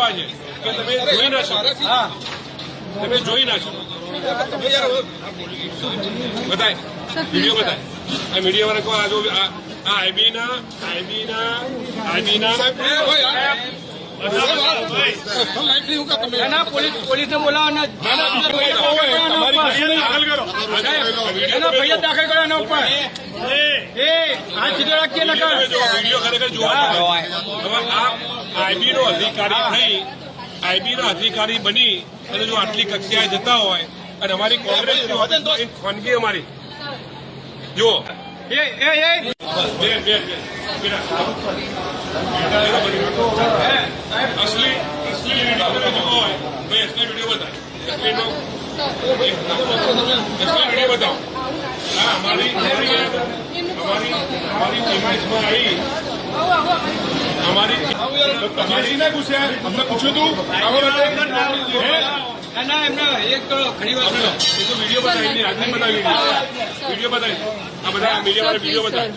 એવા છે કે તમે જોઈ ના શકો, તમે જોઈ ના શકો. બતાય વિડીયો બતાય. આ મીડિયા વાળા કહો, આ જો આ આઈબીના પોલીસને બોલાવો ફરિયાદ દાખલ કરો એના ઉપર. હાથ સીધો રાખીએ ને વિડીયો ખરેખર જોવા. આ આઈબીનો અધિકારી થઈ, આઈબીનો અધિકારી બની અને જો આટલી કક્ષાએ જતા હોય અને અમારી કોંગ્રેસ ખાનગી અમારી જુઓ અસલી વિડીયો હોય ભાઈ, અસલી વિડીયો બતાવે, અસલી વિડીયો બતાવો. હા, અમારી ઇમેજમાં આવી, અમારી પૂછ્યા, અમને પૂછ્યું તું ના એમને એક ઘણી વાર વિડીયો બતાવી, આજની બતાવી વિડીયો બતાવી. આ બધા મીડિયા વાળા વિડીયો બતાવે.